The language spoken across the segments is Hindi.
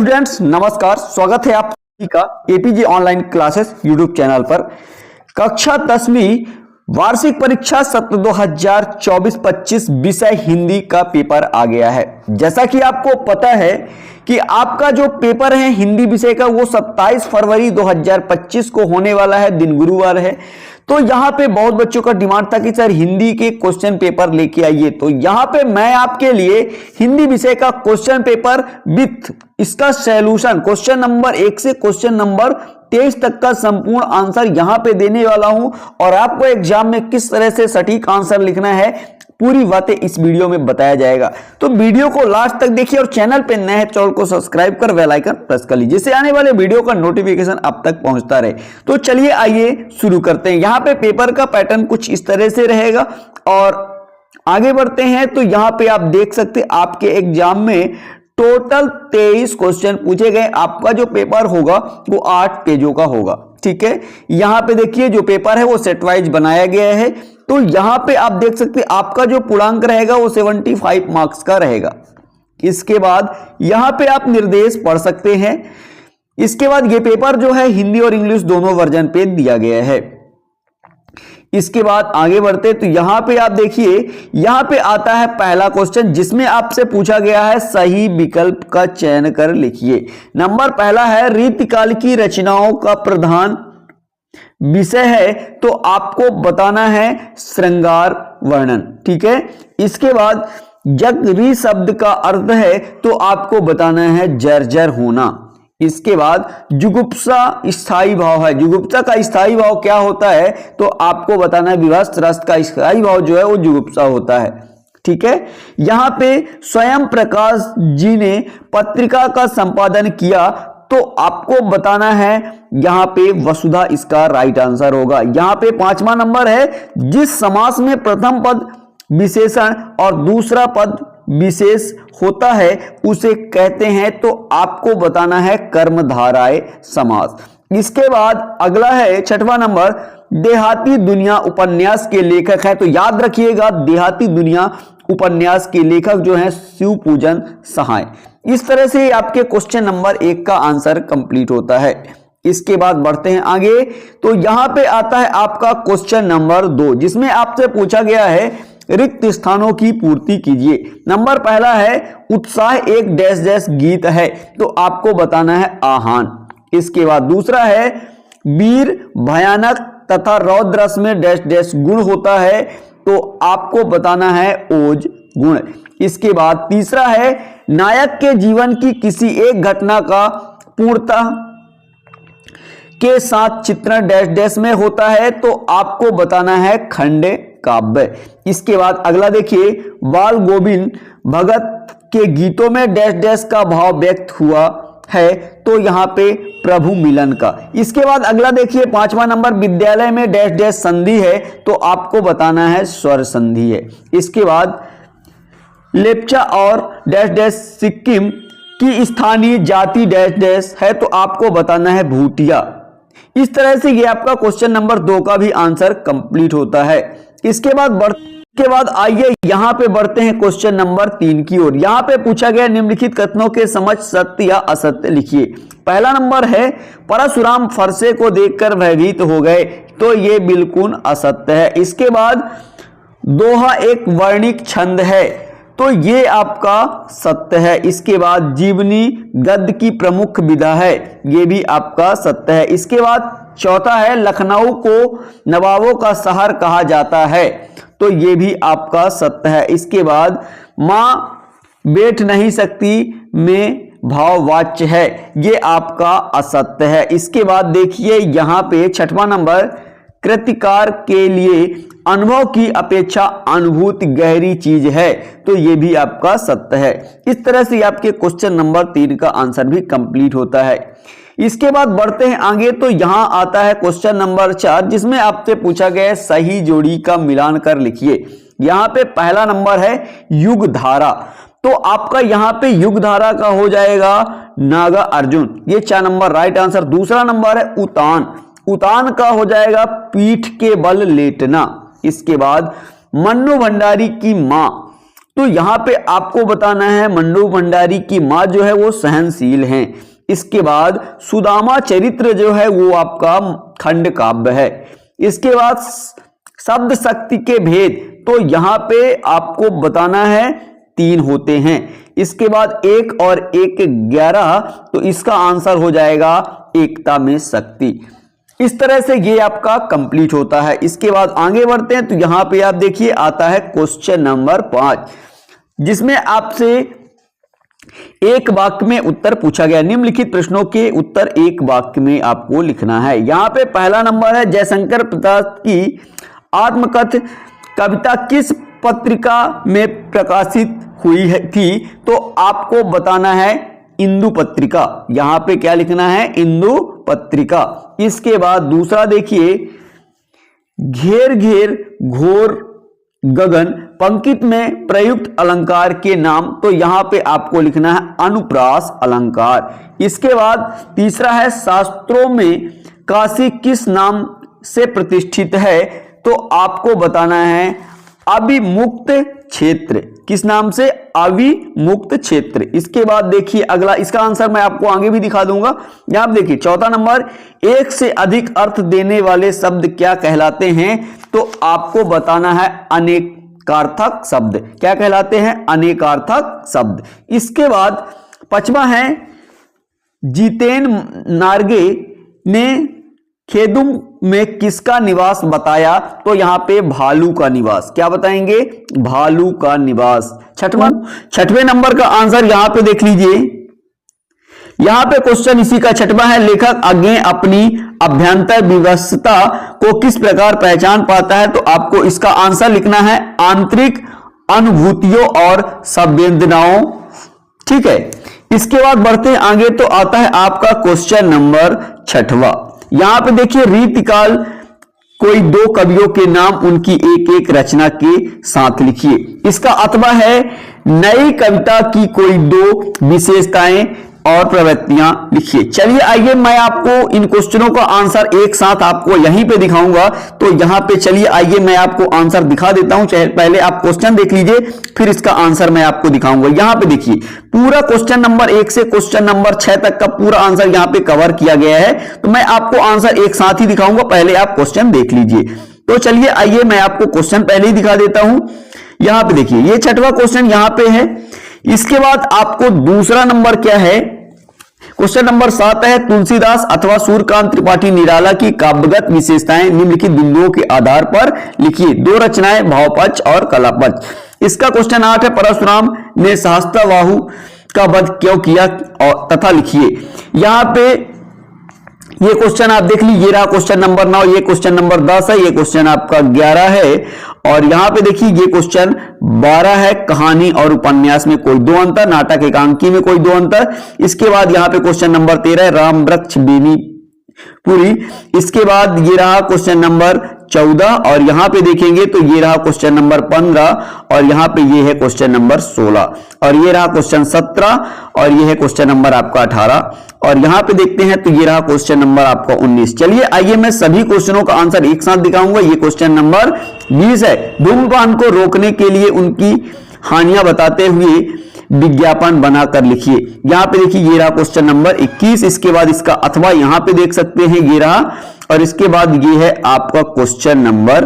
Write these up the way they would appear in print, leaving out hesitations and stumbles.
स्टूडेंट्स, नमस्कार। स्वागत है आप सभी का APJ online classes YouTube channel पर। कक्षा 10वीं वार्षिक परीक्षा सत्र 2024-25 विषय हिंदी का पेपर आ गया है। जैसा कि आपको पता है कि आपका जो पेपर है हिंदी विषय का वो 27 फरवरी 2025 को होने वाला है, दिन गुरुवार है। तो यहाँ पे बहुत बच्चों का डिमांड था कि सर हिंदी के क्वेश्चन पेपर लेके आइए, तो यहाँ पे मैं आपके लिए हिंदी विषय का क्वेश्चन पेपर विथ इसका सॉल्यूशन क्वेश्चन नंबर 1 से क्वेश्चन नंबर 23 तक का संपूर्ण आंसर यहाँ पे देने वाला हूं। और आपको एग्जाम में किस तरह से सटीक आंसर लिखना है पूरी बातें इस वीडियो में बताया जाएगा। तो वीडियो को लास्ट तक देखिए और चैनल पे नए हैं चैनल को सब्सक्राइब कर बेल आइकन प्रेस कर लीजिए, जिससे आने वाले वीडियो का नोटिफिकेशन आप तक पहुंचता रहे। तो चलिए आइए शुरू करते हैं। यहाँ पे पेपर का पैटर्न कुछ इस तरह से रहेगा और आगे बढ़ते हैं। तो यहाँ पे आप देख सकते हैं आपके एग्जाम में टोटल 23 क्वेश्चन पूछे गए। आपका जो पेपर होगा वो 8 पेजों का होगा, ठीक है। यहाँ पे देखिए जो पेपर है वो सेट वाइज बनाया गया है। तो यहाँ पे आप देख सकते हैं आपका जो पूर्णांक रहेगा वो 75 मार्क्स का रहेगा। इसके बाद यहाँ पे आप निर्देश पढ़ सकते हैं। इसके बाद ये पेपर जो है हिंदी और इंग्लिश दोनों वर्जन पे दिया गया है। इसके बाद आगे बढ़ते तो यहां पे आप देखिए यहां पे आता है पहला क्वेश्चन, जिसमें आपसे पूछा गया है सही विकल्प का चयन कर लिखिए। नंबर पहला है रीतिकाल की रचनाओं का प्रधान विषय है, तो आपको बताना है श्रृंगार वर्णन, ठीक है। इसके बाद जग री शब्द का अर्थ है, तो आपको बताना है जर्जर होना। इसके बाद जुगुप्सा स्थायी भाव है। जुगुप्सा का स्थायी भाव क्या होता है, तो आपको बताना है विभत्स रस का स्थायी भाव जो है वो जुगुप्सा होता है, ठीक है। यहां पे स्वयं प्रकाश जी ने पत्रिका का संपादन किया, तो आपको बताना है यहां पे वसुधा इसका राइट आंसर होगा। यहां पे 5वां नंबर है, जिस समास में प्रथम पद विशेषण और दूसरा पद विशेष होता है उसे कहते हैं, तो आपको बताना है कर्मधारय समास। इसके बाद अगला है 6वां नंबर, देहाती दुनिया उपन्यास के लेखक है। तो याद रखिएगा देहाती दुनिया उपन्यास के लेखक जो है शिवपूजन सहाय। इस तरह से आपके क्वेश्चन नंबर 1 का आंसर कंप्लीट होता है। इसके बाद बढ़ते हैं आगे। तो यहां पे आता है आपका क्वेश्चन नंबर 2, जिसमें आपसे पूछा गया है रिक्त स्थानों की पूर्ति कीजिए। नंबर पहला है उत्साह एक डैश डैश गीत है, तो आपको बताना है आहान। इसके बाद दूसरा है वीर भयानक तथा रौद्र रस में डैश डैश गुण होता है, तो आपको बताना है ओज गुण। इसके बाद तीसरा है नायक के जीवन की किसी एक घटना का पूर्णता के साथ चित्रण डैश डैश में होता है, तो आपको बताना है खंड काव्य। इसके बाद अगला देखिए, बाल गोविंद भगत के गीतों में डैश डैश का भाव व्यक्त हुआ है, तो यहाँ पे प्रभु मिलन का। इसके बाद अगला देखिए 5वां नंबर, विद्यालय में डैश डैश संधि है, तो आपको बताना है स्वर संधि है। इसके बाद लेप्चा और डैश डैश सिक्किम की स्थानीय जाति डैश डैश है, तो आपको बताना है भूटिया। इस तरह से ये आपका क्वेश्चन नंबर 2 का भी आंसर कंप्लीट होता है। इसके बाद आइए यहां पे बढ़ते हैं क्वेश्चन नंबर 3 की ओर। यहां पे पूछा गया निम्नलिखित कथनों के समझ सत्य या असत्य लिखिए। पहला नंबर है परशुराम फरसे को देखकर भयभीत हो गए, तो ये बिल्कुल असत्य है। इसके बाद दोहा एक वर्णिक छंद है, तो ये आपका सत्य है। इसके बाद जीवनी गद्य की प्रमुख विधा है, ये भी आपका सत्य है। इसके बाद चौथा है लखनऊ को नवाबों का शहर कहा जाता है, तो ये भी आपका सत्य है। इसके बाद मां बैठ नहीं सकती में भाववाच्य है, ये आपका असत्य है। इसके बाद देखिए यहां पे 6वां नंबर, कृतिकार के लिए अनुभव की अपेक्षा अनुभूति गहरी चीज है, तो ये भी आपका सत्य है। इस तरह से आपके क्वेश्चन नंबर 3 का आंसर भी कंप्लीट होता है। इसके बाद बढ़ते हैं आगे। तो यहां आता है क्वेश्चन नंबर 4, जिसमें आपसे पूछा गया है सही जोड़ी का मिलान कर लिखिए। यहां पे पहला नंबर है युग धारा, तो आपका यहां पे युग धारा का हो जाएगा नागा अर्जुन, ये 4 नंबर राइट आंसर। दूसरा नंबर है उतान, उतान का हो जाएगा पीठ के बल लेटना। इसके बाद मन्नू भंडारी की मां, तो यहां पे आपको बताना है मंडू भंडारी की मां जो है वो सहनशील हैं। इसके बाद सुदामा चरित्र जो है वो आपका खंड काव्य है। इसके बाद शब्द शक्ति के भेद, तो यहां पे आपको बताना है 3 होते हैं। इसके बाद 1 और 1 11, तो इसका आंसर हो जाएगा एकता में शक्ति। इस तरह से ये आपका कंप्लीट होता है। इसके बाद आगे बढ़ते हैं, तो यहां पे आप देखिए आता है क्वेश्चन नंबर 5, जिसमें आपसे एक वाक्य में उत्तर पूछा गया। निम्नलिखित प्रश्नों के उत्तर एक वाक्य में आपको लिखना है। यहां पे पहला नंबर है, जयशंकर प्रसाद की आत्मकथ कविता किस पत्रिका में प्रकाशित हुई थी? तो आपको बताना है इंदु पत्रिका। यहां पे क्या लिखना है? इंदु पत्रिका। इसके बाद दूसरा देखिए, घेर घेर घोर गगन पंक्ति में प्रयुक्त अलंकार के नाम, तो यहां पे आपको लिखना है अनुप्रास अलंकार। इसके बाद तीसरा है, शास्त्रों में काशी किस नाम से प्रतिष्ठित है? तो आपको बताना है अविमुक्त क्षेत्र। किस नाम से? अविमुक्त क्षेत्र। इसके बाद देखिए अगला, इसका आंसर मैं आपको आगे भी दिखा दूंगा। यहां आप देखिए चौथा नंबर, एक से अधिक अर्थ देने वाले शब्द क्या कहलाते हैं? तो आपको बताना है अनेकार्थक शब्द। क्या कहलाते हैं? अनेकार्थक शब्द। इसके बाद पांचवा है, जितेन नार्गे ने खेदुम में किसका निवास बताया? तो यहां पे भालू का निवास। क्या बताएंगे? भालू का निवास। छठवें नंबर का आंसर यहां पे देख लीजिए। यहां पे क्वेश्चन इसी का छठवां है, लेखक आगे अपनी अभ्यंतर विवशता को किस प्रकार पहचान पाता है? तो आपको इसका आंसर लिखना है आंतरिक अनुभूतियों और संवेदनाओं। ठीक है, इसके बाद बढ़ते हैं आगे, तो आता है आपका क्वेश्चन नंबर 6वां। यहां पे देखिए, रीतिकाल कोई 2 कवियों के नाम उनकी एक एक रचना के साथ लिखिए। इसका अथवा है नई कविता की कोई 2 विशेषताएं और प्रवृत्तियां लिखिए। चलिए आइए, मैं आपको इन क्वेश्चनों का आंसर एक साथ आपको यहीं पे दिखाऊंगा। तो यहां पे चलिए आइए मैं आपको आंसर दिखा देता हूं। पहले आप क्वेश्चन देख लीजिए, फिर इसका आंसर मैं आपको दिखाऊंगा। यहां पे देखिए, पूरा क्वेश्चन नंबर 1 से क्वेश्चन नंबर 6 तक का पूरा आंसर यहां पे कवर किया गया है। तो मैं आपको आंसर एक साथ ही दिखाऊंगा, पहले आप क्वेश्चन देख लीजिए। तो चलिए आइए, मैं आपको क्वेश्चन पहले ही दिखा देता हूं। यहां पे देखिए, ये 6वां क्वेश्चन यहां पे है। इसके बाद आपको दूसरा नंबर क्या है? क्वेश्चन नंबर 7 है, तुलसीदास अथवा सूर्यकांत त्रिपाठी निराला की काव्यगत विशेषताएं निम्नलिखित बिंदुओं के आधार पर लिखिए। 2 रचनाएं, भावपक्ष और कलापक्ष। इसका क्वेश्चन 8 है, परशुराम ने सहस्त्रबाहु का वध क्यों किया? और तथा लिखिए। यहां पे ये क्वेश्चन आप देख लीजिए, रहा क्वेश्चन नंबर 9, ये क्वेश्चन नंबर 10 है, ये क्वेश्चन आपका 11 है, और यहां पे देखिए ये क्वेश्चन 12 है, कहानी और उपन्यास में कोई 2 अंतर, नाटक एकांकी में कोई 2 अंतर। इसके बाद यहां पे क्वेश्चन नंबर 13 है, राम वृक्ष बेनी पूरी। इसके बाद ये रहा क्वेश्चन नंबर 14, और यहां पे देखेंगे तो ये रहा क्वेश्चन नंबर 15, और यहां पे ये है क्वेश्चन नंबर 16, और ये रहा क्वेश्चन 17, और ये है क्वेश्चन नंबर आपका 18, और यहां पे देखते हैं तो ये रहा क्वेश्चन नंबर आपका 19। चलिए आइए, मैं सभी क्वेश्चनों का आंसर एक साथ दिखाऊंगा। ये क्वेश्चन नंबर 20 है, धूम्रपान को रोकने के लिए उनकी हानियां बताते हुए विज्ञापन बनाकर लिखिए। यहां पे देखिए ये रहा क्वेश्चन नंबर 21। इसके बाद इसका अथवा यहां पे देख सकते हैं, ये रहा, और इसके बाद ये है आपका क्वेश्चन नंबर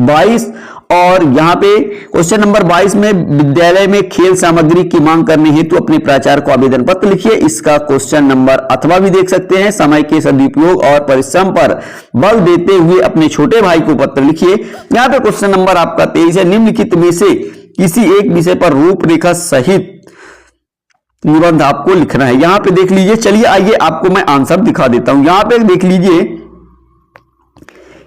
22, और यहां पे क्वेश्चन नंबर 22 में विद्यालय में खेल सामग्री की मांग करने हेतु अपने प्राचार्य को आवेदन पत्र लिखिए। इसका क्वेश्चन नंबर अथवा भी देख सकते हैं, समय के सदुपयोग और परिश्रम पर बल देते हुए अपने छोटे भाई को पत्र लिखिए। यहां पे क्वेश्चन नंबर आपका 23 है, निम्नलिखित में से किसी एक विषय पर रूपरेखा सहित निबंध आपको लिखना है। यहां पे देख लीजिए। चलिए आइए, आपको मैं आंसर दिखा देता हूं। यहां पे देख लीजिए,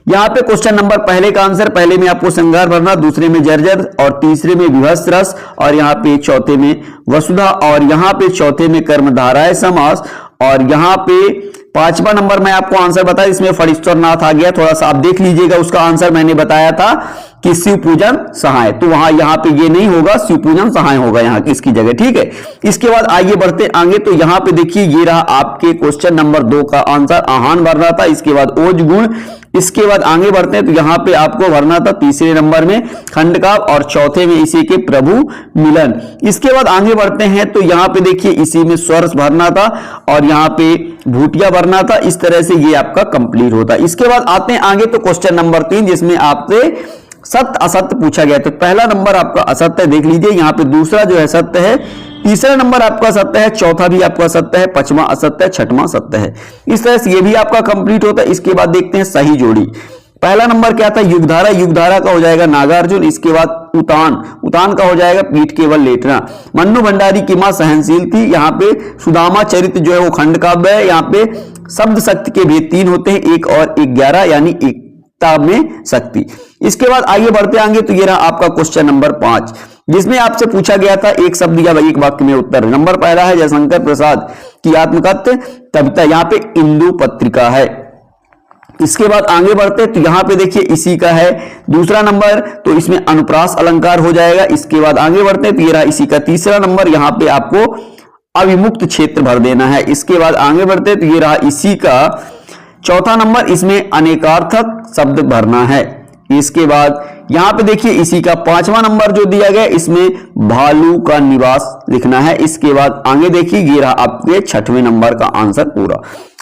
यहां पे क्वेश्चन नंबर पहले का आंसर, पहले में आपको श्रृंगार भरना, दूसरे में जर्जर, और तीसरे में विभत्स रस, और यहां पे चौथे में वसुधा, और यहां पे चौथे में कर्मधारय समास, और यहां पे 5वां नंबर में आपको आंसर बताया, इसमें फणीश्वरनाथ आ गया। थोड़ा सा आप देख लीजिएगा, उसका आंसर मैंने बताया था। कि शिव पूजन सहाय, तो वहां यहां पे ये नहीं होगा, शिव पूजन सहाय होगा यहां इसकी जगह। ठीक है, इसके बाद आइए बढ़ते आगे। तो यहां पे देखिए ये रहा आपके क्वेश्चन नंबर 2 का आंसर, आहान भरना था, इसके बाद ओज गुण। इसके बाद आगे बढ़ते हैं तो यहां पे आपको भरना था तीसरे नंबर में खंडकाव्य और चौथे में इसी के प्रभु मिलन। इसके बाद आगे बढ़ते हैं तो यहां पे देखिए इसी में स्वर भरना था और यहां पे भूटिया भरना था। इस तरह से ये आपका कंप्लीट होता है। इसके बाद आते हैं आगे तो क्वेश्चन नंबर 3 जिसमें आपसे सत्य असत्य पूछा गया। तो पहला नंबर आपका असत्य देख लीजिए, यहाँ पे दूसरा जो है सत्य है, तीसरा नंबर आपका सत्य है, चौथा भी आपका सत्य है, पांचवा असत्य है, छठवां सत्य है। इस तरह से ये भी आपका कंप्लीट होता है। इसके बाद देखते हैं सही जोड़ी। पहला नंबर क्या था, युगधारा, युगधारा का हो जाएगा नागार्जुन। इसके बाद उतान, उतान का हो जाएगा पीठ केवल लेटना। मन्नू भंडारी की मां सहनशील थी। यहाँ पे सुदामा चरित्र जो है वो खंड काव्य है। यहाँ पे शब्द शक्ति के भेद 3 होते हैं, 1 और 11, यानी एकता में शक्ति। इसके बाद आइए बढ़ते आगे तो ये रहा आपका क्वेश्चन नंबर 5 जिसमें आपसे पूछा गया था एक शब्द या एक वाक्य में उत्तर। नंबर पहला है जयशंकर प्रसाद की आत्मकथ्य कविता, यहाँ पे इंदु पत्रिका है। इसके बाद आगे बढ़ते तो यहां पे देखिए इसी का है दूसरा नंबर, तो इसमें अनुप्रास अलंकार हो जाएगा। इसके बाद आगे बढ़ते तो ये रहा इसी का तीसरा नंबर, यहां पे आपको अविमुक्त क्षेत्र भर देना है। इसके बाद आगे बढ़ते तो ये रहा इसी का चौथा नंबर, इसमें अनेकार्थक शब्द भरना है। इसके बाद यहां पे देखिए इसी का 5वां नंबर जो दिया गया, इसमें भालू का निवास लिखना है। इसके बाद आगे देखिए ये रहा आपके 6वें नंबर का आंसर पूरा।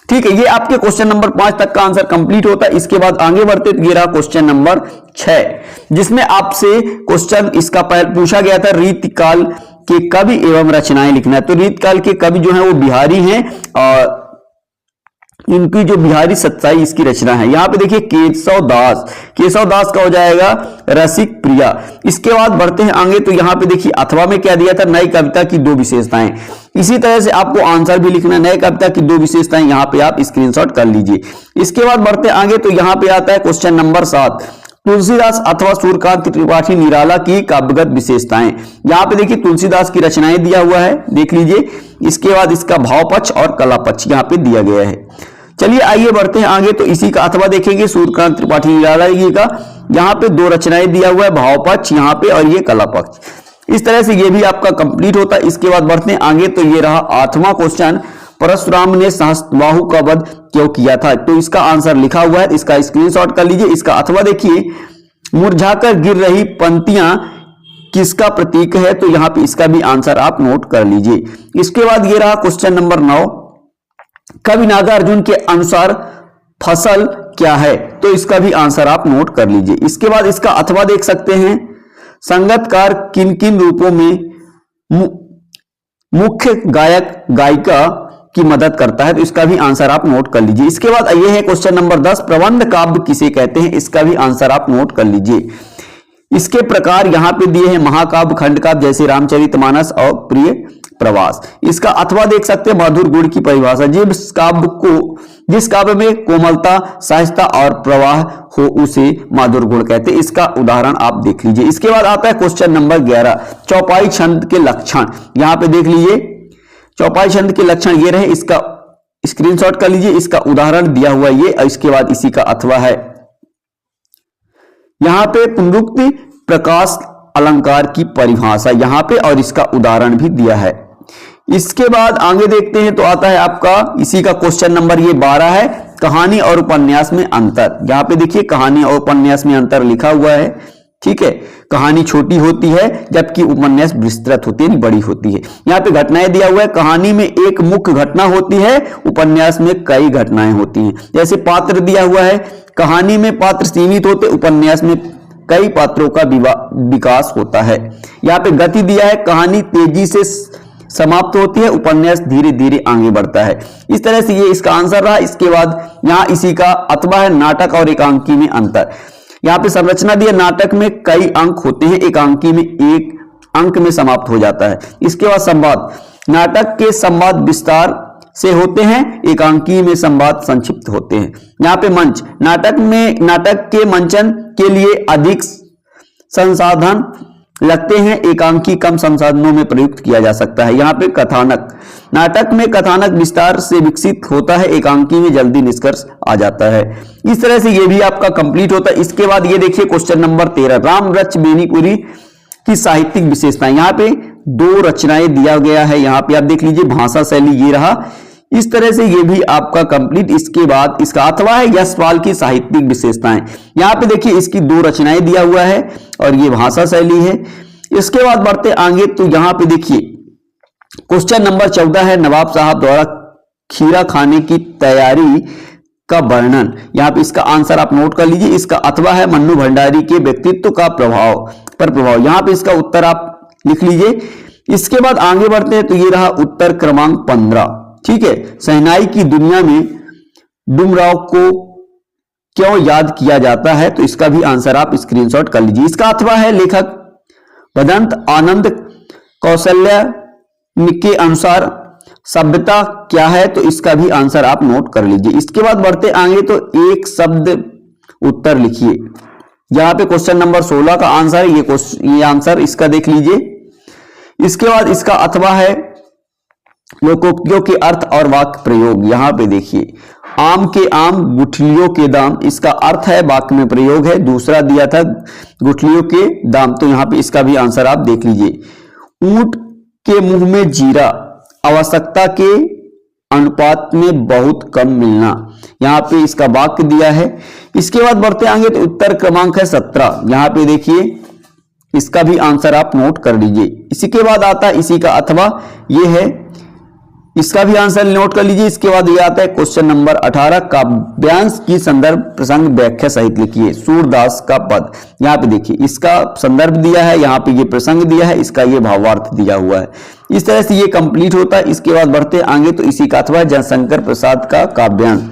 ठीक है, ये आपके क्वेश्चन नंबर 5 तक का आंसर कंप्लीट होता है। इसके बाद आगे बढ़ते तो ये रहा क्वेश्चन नंबर 6 जिसमें आपसे क्वेश्चन इसका पूछा गया था रीतिकाल के कवि एवं रचनाएं लिखना है। तो रीतिकाल के कवि जो है वो बिहारी हैं और इनकी जो बिहारी सत्साई इसकी रचना है। यहां पे देखिए केशव दास, केशव दास का हो जाएगा रसिक प्रिया। इसके बाद बढ़ते हैं आगे तो यहां पे देखिए अथवा में क्या दिया था, नई कविता की 2 विशेषताएं। इसी तरह से आपको आंसर भी लिखना है, नई कविता की 2 विशेषताएं, यहां पे आप स्क्रीनशॉट कर लीजिए। इसके बाद बढ़ते आगे तो यहां पे आता है क्वेश्चन नंबर 7 तुलसीदास अथवा सूर्यकांत त्रिपाठी निराला की काव्यगत विशेषताएं। यहां पे देखिए तुलसीदास की रचनाएं दिया हुआ है, देख लीजिए। इसके बाद इसका भाव पक्ष और कला पक्ष यहां पे दिया गया है। चलिए आइए बढ़ते हैं आगे तो इसी का अथवा देखेंगे सूर्यकांत त्रिपाठी निराला जी का। यहाँ पे 2 रचनाएं दिया हुआ है, भाव पक्ष यहाँ पे और ये कला पक्ष। इस तरह से ये भी आपका कंप्लीट होता है। इसके बाद बढ़ते हैं आगे तो ये रहा 8वां क्वेश्चन, परशुराम ने सहस्त्रबाहु का वध क्यों किया था। तो इसका आंसर लिखा हुआ है, इसका स्क्रीनशॉट कर लीजिए। इसका अथवा देखिए, मुरझाकर गिर रही पंक्तियां किसका प्रतीक है, तो यहां पे इसका भी आंसर आप नोट कर लीजिए। इसके बाद ये रहा क्वेश्चन नंबर 9, कवि नागार्जुन के अनुसार फसल क्या है, तो इसका भी आंसर आप नोट कर लीजिए। इसके बाद इसका अथवा देख सकते हैं, संगतकार किन किन रूपों में मुख्य गायक गायिका की मदद करता है, तो इसका भी आंसर आप नोट कर लीजिए। इसके बाद ये है क्वेश्चन नंबर 10, प्रबंध काव्य किसे कहते हैं, इसका भी आंसर आप नोट कर लीजिए। इसके प्रकार यहां पे दिए हैं महाकाव्य, खंड काव्य जैसे रामचरितमानस और प्रिय प्रवास। इसका अथवा देख सकते हैं, मधुर गुण की परिभाषा, जिस काव्य में कोमलता, सहजता और प्रवाह हो उसे मधुर गुण कहते हैं। इसका उदाहरण आप देख लीजिए। इसके बाद आता है क्वेश्चन नंबर 11, चौपाई छंद के लक्षण। यहां पे देख लीजिए चौपाई छंद के लक्षण ये रहे, इसका स्क्रीनशॉट कर लीजिए। इसका उदाहरण दिया हुआ ये, और इसके बाद इसी का अथवा है। यहां पे पुनरुक्ति प्रकाश अलंकार की परिभाषा यहां पे और इसका उदाहरण भी दिया है। इसके बाद आगे देखते हैं तो आता है आपका इसी का क्वेश्चन नंबर ये 12 है, कहानी और उपन्यास में अंतर। यहां पे देखिए कहानी और उपन्यास में अंतर लिखा हुआ है। ठीक है, कहानी छोटी होती है जबकि उपन्यास विस्तृत होती है, बड़ी होती है। यहाँ पे घटनाएं दिया हुआ है, कहानी में एक मुख्य घटना होती है, उपन्यास में कई घटनाएं होती हैं। जैसे पात्र दिया हुआ है, कहानी में पात्र सीमित होते, उपन्यास में कई पात्रों का विकास होता है। यहाँ पे गति दिया है, कहानी तेजी से समाप्त होती है, उपन्यास धीरे धीरे आगे बढ़ता है। इस तरह से ये इसका आंसर रहा। इसके बाद यहाँ इसी का अथवा है, नाटक और एकांकी में अंतर। यहाँ पे संरचना दी है, नाटक में कई अंक होते हैं, एकांकी में एक अंक में समाप्त हो जाता है। इसके बाद संवाद, नाटक के संवाद विस्तार से होते हैं, एकांकी में संवाद संक्षिप्त होते हैं। यहाँ पे मंच, नाटक के मंचन के लिए अधिक संसाधन लगते हैं एकांकी कम संसाधनों में प्रयुक्त किया जा सकता है। यहाँ पे कथानक, नाटक में कथानक विस्तार से विकसित होता है, एकांकी में जल्दी निष्कर्ष आ जाता है। इस तरह से ये भी आपका कंप्लीट होता है। इसके बाद ये देखिए क्वेश्चन नंबर 13, राम रच बेनीपुरी की साहित्यिक विशेषताएं। यहाँ पे 2 रचनाएं दिया गया है, यहाँ पे आप देख लीजिए, भाषा शैली ये रहा। इस तरह से ये भी आपका कंप्लीट। इसके बाद इसका अथवा है यशपाल की साहित्यिक विशेषताएं। यहाँ पे देखिए इसकी 2 रचनाएं दिया हुआ है और ये भाषा शैली है। इसके बाद बढ़ते आगे तो यहाँ पे देखिए क्वेश्चन नंबर 14 है, नवाब साहब द्वारा खीरा खाने की तैयारी का वर्णन। यहाँ पे इसका आंसर आप नोट कर लीजिए। इसका अथवा है मन्नू भंडारी के व्यक्तित्व का प्रभाव। यहाँ पे इसका उत्तर आप लिख लीजिए। इसके बाद आगे बढ़ते हैं तो ये रहा उत्तर क्रमांक 15, ठीक है। शहनाई की दुनिया में डुमराव को क्यों याद किया जाता है, तो इसका भी आंसर आप स्क्रीनशॉट कर लीजिए। इसका अथवा है लेखक भदंत आनंद कौशल्या के अनुसार सभ्यता क्या है, तो इसका भी आंसर आप नोट कर लीजिए। इसके बाद बढ़ते आगे तो एक शब्द उत्तर लिखिए। यहां पे क्वेश्चन नंबर 16 का आंसर है, ये आंसर इसका देख लीजिए। इसके बाद इसका अथवा है लोकोक्तियों के अर्थ और वाक्य प्रयोग। यहां पे देखिए, आम के आम गुठलियों के दाम, इसका अर्थ है वाक्य में प्रयोग है। दूसरा दिया था गुठलियों के दाम, तो यहां पे इसका भी आंसर आप देख लीजिए। ऊंट के मुंह में जीरा, आवश्यकता के अनुपात में बहुत कम मिलना, यहाँ पे इसका वाक्य दिया है। इसके बाद बढ़ते आगे तो उत्तर क्रमांक है 17। यहाँ पे देखिए इसका भी आंसर आप नोट कर लीजिए। इसी के बाद आता है इसी का अथवा, ये है, इसका भी आंसर नोट कर लीजिए। इसके बाद ये आता है क्वेश्चन नंबर 18, काव्यांश की संदर्भ प्रसंग व्याख्या सहित लिखिए। सूरदास का पद, यहाँ पे देखिए इसका संदर्भ दिया है, यहाँ पे ये प्रसंग दिया है, इसका ये भावार्थ दिया हुआ है। इस तरह से ये कंप्लीट होता है। इसके बाद बढ़ते आगे तो इसी का अथवा जयशंकर प्रसाद का काव्यांश,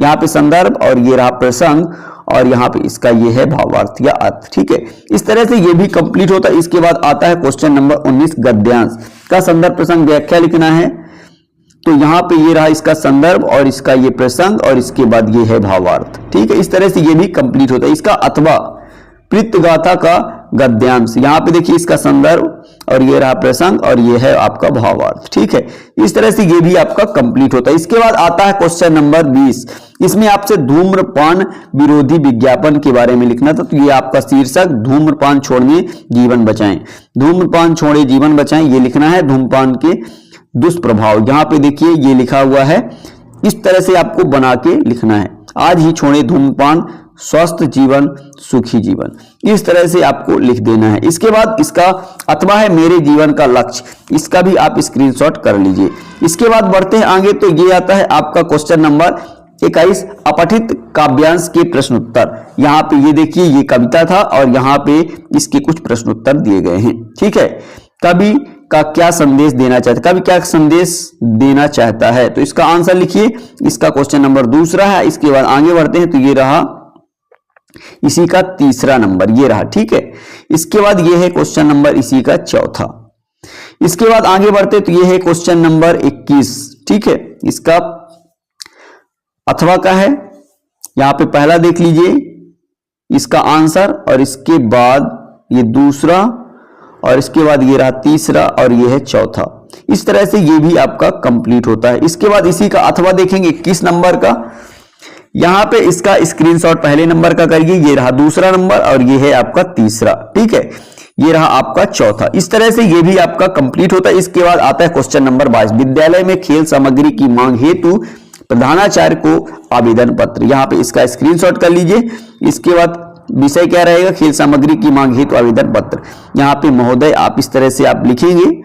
यहाँ पे संदर्भ और ये रहा प्रसंग और यहाँ पे इसका ये है भावार्थ या अर्थ, ठीक है। इस तरह से ये भी कंप्लीट होता है। इसके बाद आता है क्वेश्चन नंबर 19, गद्यांश का संदर्भ प्रसंग व्याख्या लिखना है। तो यहाँ पे ये रहा इसका संदर्भ और इसका ये प्रसंग और इसके बाद ये है भावार्थ, ठीक है। इस तरह से ये भी कंप्लीट होता है। इसका अथवा प्रीतगाथा का गद्यांश, यहाँ पे देखिए इसका संदर्भ और ये रहा प्रसंग और ये है आपका भावार्थ, ठीक है। इस तरह से ये भी आपका कंप्लीट होता है। इसके बाद आता है क्वेश्चन नंबर 20। इसमें आपसे धूम्रपान विरोधी विज्ञापन के बारे में लिखना था। तो ये आपका शीर्षक धूम्रपान छोड़ने जीवन बचाएं, धूम्रपान छोड़े जीवन बचाएं, ये लिखना है। धूम्रपान के दुष्प्रभाव, यहाँ पे देखिए ये लिखा हुआ है। इस तरह से आपको बना के लिखना है। आज ही छोड़े धूम्रपान, स्वस्थ जीवन सुखी जीवन, इस तरह से आपको लिख देना है। इसके बाद इसका अथवा है मेरे जीवन का लक्ष्य, इसका भी आप स्क्रीनशॉट कर लीजिए। इसके बाद बढ़ते हैं आगे तो ये आता है आपका क्वेश्चन नंबर 21, अपठित काव्यांश के प्रश्न उत्तर। यहाँ पे ये देखिए ये कविता था और यहाँ पे इसके कुछ प्रश्न उत्तर दिए गए हैं, ठीक है। कवि का क्या संदेश देना चाहता है, कवि क्या संदेश देना चाहता है, तो इसका आंसर लिखिए। इसका क्वेश्चन नंबर 2 है। इसके बाद आगे बढ़ते हैं तो ये रहा इसी का 3 नंबर, ये रहा, ठीक है। इसके बाद ये है क्वेश्चन नंबर इसी का 4। इसके बाद आगे बढ़ते तो ये है क्वेश्चन नंबर 21, ठीक है। इसका अथवा का है, यहां पे पहला देख लीजिए इसका आंसर और इसके बाद ये दूसरा और इसके बाद ये रहा 3 और ये है 4। इस तरह से ये भी आपका कंप्लीट होता है। इसके बाद इसी का अथवा देखेंगे 21 नंबर का, यहां पे इसका स्क्रीनशॉट पहले नंबर का करिए, ये रहा 2 नंबर और ये है आपका 3, ठीक है। ये रहा आपका 4। इस तरह से ये भी आपका कंप्लीट होता है। इसके बाद आता है क्वेश्चन नंबर 22, विद्यालय में खेल सामग्री की मांग हेतु प्रधानाचार्य को आवेदन पत्र, यहाँ पे इसका स्क्रीनशॉट कर लीजिए। इसके बाद विषय क्या रहेगा, खेल सामग्री की मांग हेतु आवेदन पत्र, यहाँ पे महोदय आप इस तरह से आप लिखेंगे।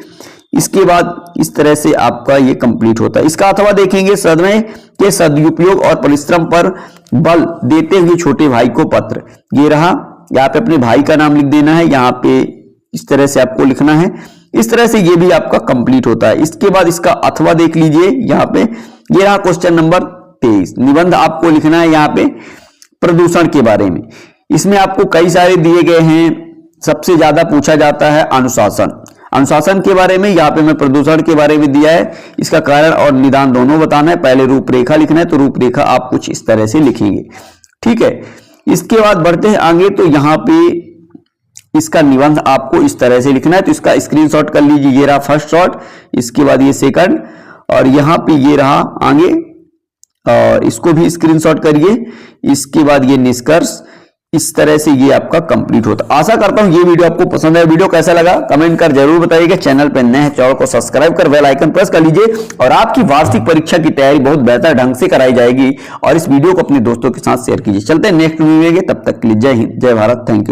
इसके बाद इस तरह से आपका ये कंप्लीट होता है। इसका अथवा देखेंगे, समय के सदुपयोग और परिश्रम पर बल देते हुए छोटे भाई को पत्र, ये रहा। यहाँ पे अपने भाई का नाम लिख देना है, यहाँ पे इस तरह से आपको लिखना है। इस तरह से ये भी आपका कंप्लीट होता है। इसके बाद इसका अथवा देख लीजिए, यहाँ पे ये रहा क्वेश्चन नंबर 23, निबंध आपको लिखना है यहाँ पे प्रदूषण के बारे में। इसमें आपको कई सारे दिए गए हैं, सबसे ज्यादा पूछा जाता है अनुशासन, अनुशासन के बारे में। यहाँ पे मैं प्रदूषण के बारे में दिया है, इसका कारण और निदान दोनों बताना है। पहले रूपरेखा लिखना है, तो रूपरेखा आप कुछ इस तरह से लिखेंगे, ठीक है। इसके बाद बढ़ते हैं आगे तो यहाँ पे इसका निबंध आपको इस तरह से लिखना है। तो इसका स्क्रीनशॉट कर लीजिए, ये रहा फर्स्ट शॉट, इसके बाद ये सेकंड, और यहाँ पे ये रहा आगे, और इसको भी स्क्रीनशॉट करिए। इसके बाद ये निष्कर्ष, इस तरह से ये आपका कंप्लीट होता है। आशा करता हूं ये वीडियो आपको पसंद है। वीडियो कैसा लगा कमेंट कर जरूर बताइएगा। चैनल पर नए हैं, चैनल को सब्सक्राइब कर बेल आइकन प्रेस कर लीजिए, और आपकी वार्षिक परीक्षा की तैयारी बहुत बेहतर ढंग से कराई जाएगी। और इस वीडियो को अपने दोस्तों के साथ शेयर कीजिए। चलते हैं नेक्स्ट वीडियो में, तब तक के लिए जय हिंद, जय भारत, थैंक यू।